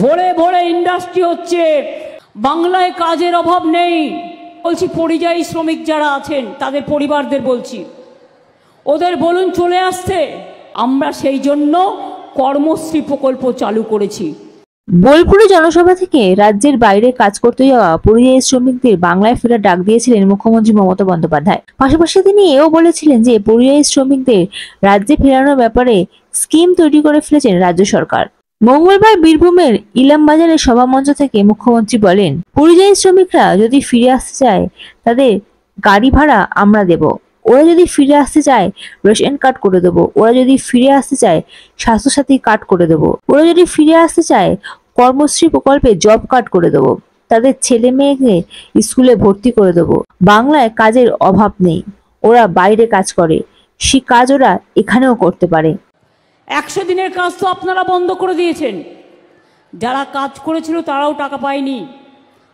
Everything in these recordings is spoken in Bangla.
ভোরে ভোরে ইন্ডাস্ট্রি হচ্ছে, বাংলায় কাজের অভাব নেই। বলছি পরিযায়ী শ্রমিক যারা আছেন তাদের পরিবারদের বলছি, ওদের বলুন চলে আসতে। আমরা সেই জন্য কর্মশ্রী প্রকল্প চালু করেছি। বোলপুরে জনসভা থেকে রাজ্যের বাইরে কাজ করতে যাওয়া পরিযায়ী শ্রমিকদের বাংলায় ফেরার ডাক দিয়েছিলেন মুখ্যমন্ত্রী মমতা বন্দ্যোপাধ্যায়। পাশাপাশি তিনি এও বলেছিলেন যে পরিযায়ী শ্রমিকদের রাজ্যে ফেরানোর ব্যাপারে স্কিম তৈরি করে ফেলেছেন রাজ্য সরকার। মঙ্গলবার বীরভূমের ইলামবাজারের সভামঞ্চ থেকে মুখ্যমন্ত্রী বলেন, পরিযায়ী শ্রমিকরা যদি ফিরে আসতে চায় তাদের গাড়ি ভাড়া আমরা দেব। ওরা যদি ফিরে আসতে চায় রেশন কার্ড করে দেবো। ওরা যদি ফিরে আসতে চায় স্বাস্থ্যসাথী কার্ড করে দেবো। ওরা যদি ফিরে আসতে চায় কর্মশ্রী প্রকল্পে জব কার্ড করে দেবো। তাদের ছেলে মেয়েকে স্কুলে ভর্তি করে দেবো। বাংলায় কাজের অভাব নেই, ওরা বাইরে কাজ করে, সে কাজ ওরা এখানেও করতে পারে। 100 দিনের কাজ তো আপনারা বন্ধ করে দিয়েছেন। যারা কাজ করেছিল তারাও টাকা পায়নি।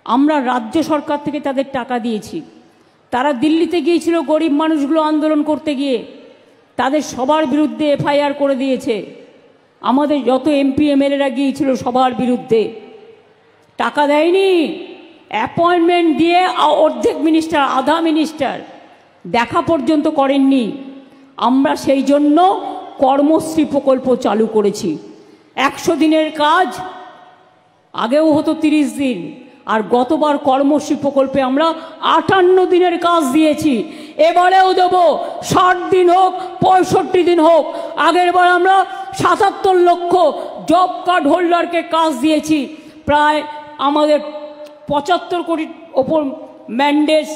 আমরা রাজ্য সরকার থেকে তাদের টাকা দিয়েছি। তারা দিল্লিতে গিয়েছিল গরিব মানুষগুলো আন্দোলন করতে গিয়ে, তাদের সবার বিরুদ্ধে এফআইআর করে দিয়েছে। আমাদের যত এমপি এমএলএরা গিয়েছিল সবার বিরুদ্ধে। টাকা দেয়নি, অ্যাপয়েন্টমেন্ট দিয়ে অর্ধেক মিনিস্টার, আধা মিনিস্টার দেখা পর্যন্ত করেননি। আমরা সেই জন্য কর্মশ্রী প্রকল্প চালু করেছি। 100 দিনের কাজ আগেও হতো 30 দিন, আর গতবার কর্মশ্রী প্রকল্পে আমরা 58 দিনের কাজ দিয়েছি। এবারেও দেব, 60 দিন হোক 65 দিন হোক। আগের বার আমরা 77 লক্ষ জব কার্ড হোল্ডারকে কাজ দিয়েছি। প্রায় আমাদের 75 কোটির ওপর ম্যান্ডেট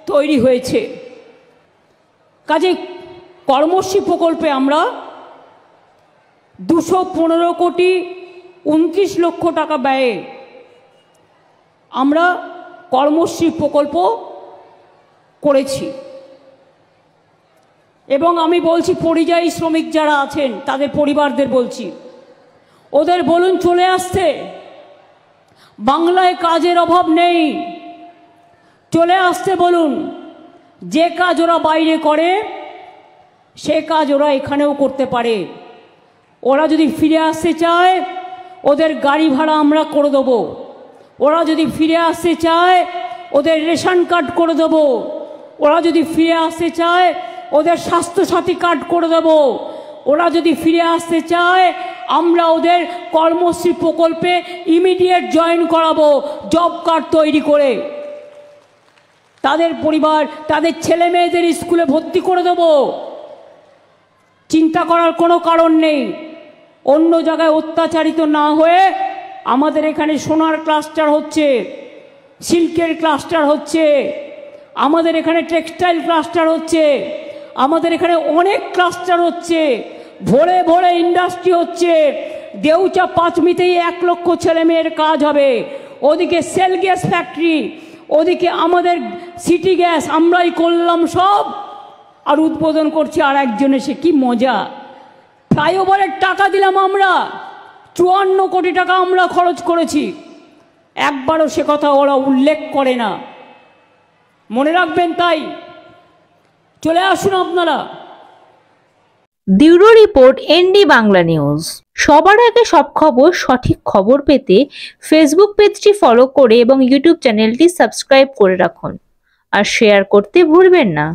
তৈরি হয়েছে। কাজে কর্মশ্রী প্রকল্পে আমরা 215 কোটি 29 লক্ষ টাকা ব্যয়ে আমরা কর্মশ্রী প্রকল্প করেছি। এবং আমি বলছি পরিযায়ী শ্রমিক যারা আছেন তাদের পরিবারদের বলছি, ওদের বলুন চলে আসতে। বাংলায় কাজের অভাব নেই, চলে আসতে বলুন। যে কাজ ওরা বাইরে করে সে কাজ ওরা এখানেও করতে পারে। ওরা যদি ফিরে আসতে চায় ওদের গাড়ি ভাড়া আমরা করে দেবো। ওরা যদি ফিরে আসতে চায় ওদের রেশন কার্ড করে দেবো। ওরা যদি ফিরে আসতে চায় ওদের স্বাস্থ্যসাথী কার্ড করে দেবো। ওরা যদি ফিরে আসতে চায় আমরা ওদের কর্মশ্রী প্রকল্পে ইমিডিয়েট জয়েন করাবো, জব কার্ড তৈরি করে। তাদের পরিবার, তাদের ছেলে মেয়েদের স্কুলে ভর্তি করে দেবো। চিন্তা করার কোনো কারণ নেই। অন্য জায়গায় অত্যাচারিত না হয়ে আমাদের এখানে সোনার ক্লাস্টার হচ্ছে, সিল্কের ক্লাস্টার হচ্ছে, আমাদের এখানে টেক্সটাইল ক্লাস্টার হচ্ছে, আমাদের এখানে অনেক ক্লাস্টার হচ্ছে। ভোরে ভোরে ইন্ডাস্ট্রি হচ্ছে। দেউচা পাঁচমিতেই 1 লক্ষ ছেলে মেয়ের কাজ হবে। ওদিকে সেল গ্যাস ফ্যাক্টরি, ওদিকে আমাদের সিটি গ্যাস আমরাই করলাম সব, আর উদ্বোধন করছি আর একজন এসে। কি মজা! ফ্লাইওভারের টাকা দিলাম আমরা, 54 কোটি টাকা আমরা খরচ করেছি। একবারও সে কথা ওরা উল্লেখ করে না। মনে রাখবেন, তাই চলে আসুন আপনারা। Bureau report, ND Bangla news. সবার আগে সব খবর, সঠিক খবর পেতে ফেসবুক পেজটি ফলো করে এবং ইউটিউব চ্যানেলটি সাবস্ক্রাইব করে রাখুন আর শেয়ার করতে ভুলবেন না।